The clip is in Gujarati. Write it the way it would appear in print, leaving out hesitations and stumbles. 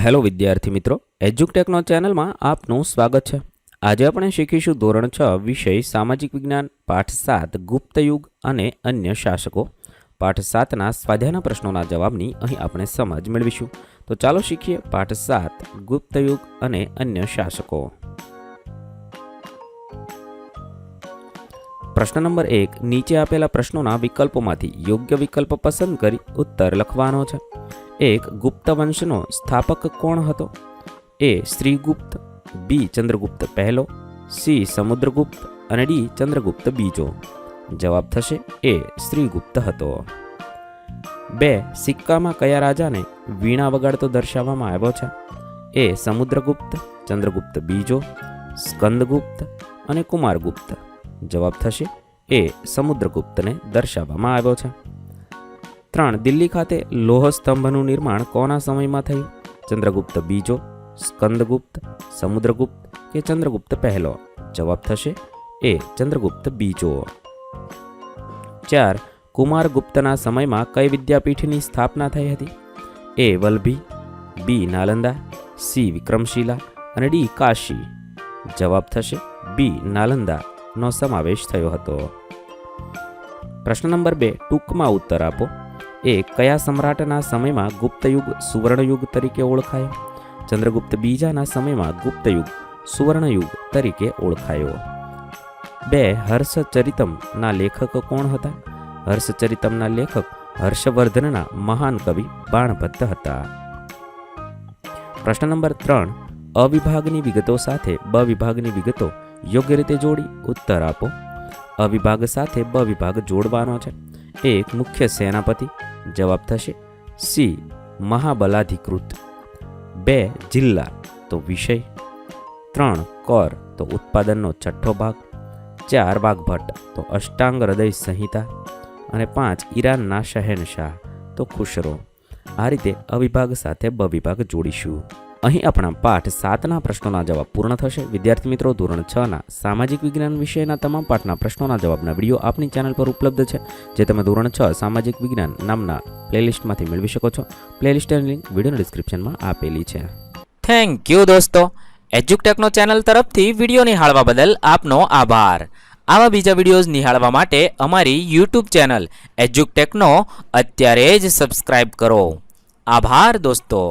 હેલો વિદ્યાર્થી મિત્રો, એજ્યુકટેકનો ચેનલમાં આપનું સ્વાગત છે। આજે આપણે શીખીશું ધોરણ 6 વિષય સામાજિક વિજ્ઞાન પાઠ 7 ગુપ્તયુગ અને અન્ય શાસકો। પાઠ 7ના સ્વાધ્યાયના પ્રશ્નોના જવાબની અહીં આપણે સમજ મેળવીશું। તો ચાલો શીખીએ પાઠ 7 ગુપ્તયુગ અને અન્ય શાસકો। પ્રશ્ન નંબર 1, નીચે આપેલા પ્રશ્નોના વિકલ્પોમાંથી યોગ્ય વિકલ્પ પસંદ કરી ઉત્તર લખવાનો છે। 1. ગુપ્ત વંશનો સ્થાપક કોણ હતો? એ. શ્રીગુપ્ત, બી. ચંદ્રગુપ્ત પહેલો, સી. સમુદ્રગુપ્ત અને ડી. ચંદ્રગુપ્ત બીજો। જવાબ થશે એ. શ્રીગુપ્ત હતો। 2. સિક્કામાં કયા રાજાને વીણા વગાડતો દર્શાવવામાં આવ્યો છે? એ. સમુદ્રગુપ્ત, ચંદ્રગુપ્ત બીજો, સ્કંદગુપ્ત અને કુમારગુપ્ત। જવાબ થશે એ. સમુદ્રગુપ્તને દર્શાવવામાં આવ્યો છે। 3. દિલ્હી ખાતે લોહ સ્તંભનું નિર્માણ કોના સમયમાં થયું? ચંદ્રગુપ્ત બીજો, સ્કંદગુપ્ત, સમુદ્રગુપ્ત કે ચંદ્રગુપ્ત પહેલો? જવાબ થશે એ. ચંદ્રગુપ્ત બીજો। 4. કુમારગુપ્તના સમયમાં કઈ વિદ્યાપીઠની સ્થાપના થઈ હતી? એ. વલ્લભી, બી. નાલંદા, સી. વિક્રમશિલા અને ડી. કાશી। જવાબ થશે બી. નાલંદાનો સમાવેશ થયો હતો। પ્રશ્ન નંબર 2, ટૂંકમાં ઉત્તર આપો। એ. કયા સમ્રાટના સમયમાં ગુપ્તયુગ સુવર્ણયુગ તરીકે ઓળખાયો? ચંદ્રગુપ્ત બીજાના સમયમાં ગુપ્તયુગ સુવર્ણયુગ તરીકે ઓળખાયો। 2. હર્ષચરિતમના લેખક કોણ હતા? હર્ષચરિતમના લેખક હર્ષવર્ધનના મહાન કવિ બાણભટ્ટ હતા। પ્રશ્ન નંબર 3, અવિભાગની વિગતો સાથે બ વિભાગની વિગતો યોગ્ય રીતે જોડી ઉત્તર આપો। અવિભાગ સાથે બ વિભાગ જોડવાનો છે। 1. મુખ્ય સેનાપતિ। જવાબ થશે સી. મહાબલાધિકૃત। 2. જિલ્લા તો વિષય। 3. કર તો ઉત્પાદનનો છઠ્ઠો ભાગ। 4. વાઘભટ્ટ તો અષ્ટાંગ હૃદય સંહિતા અને 5. ઈરાનના શહેનશાહ તો ખુશરો। આ રીતે અવિભાગ સાથે બ વિભાગ જોડીશું। અહીં આપણા પાઠ 7ના પ્રશ્નોના જવાબ પૂર્ણ થશે। વિદ્યાર્થી મિત્રો, ધોરણ 6ના સામાજિક વિજ્ઞાન વિષયના તમામ પાઠના પ્રશ્નોના જવાબના વિડીયો આપણી ચેનલ પર ઉપલબ્ધ છે, જે તમે ધોરણ 6 સામાજિક વિજ્ઞાન નામના પ્લેલિસ્ટમાંથી મેળવી શકો છો। પ્લેલિસ્ટની લિંક વિડીયોના ડિસ્ક્રિપ્શનમાં આપેલી છે। થેન્ક યુ દોસ્તો। એજ્યુકટેકનો ચેનલ તરફથી વિડીયો નિહાળવા બદલ આપનો આભાર। આવા બીજા વિડીયોઝ નિહાળવા માટે અમારી યુટ્યુબ ચેનલ એજ્યુકટેકનો અત્યારે જ સબસ્ક્રાઇબ કરો। આભાર દોસ્તો।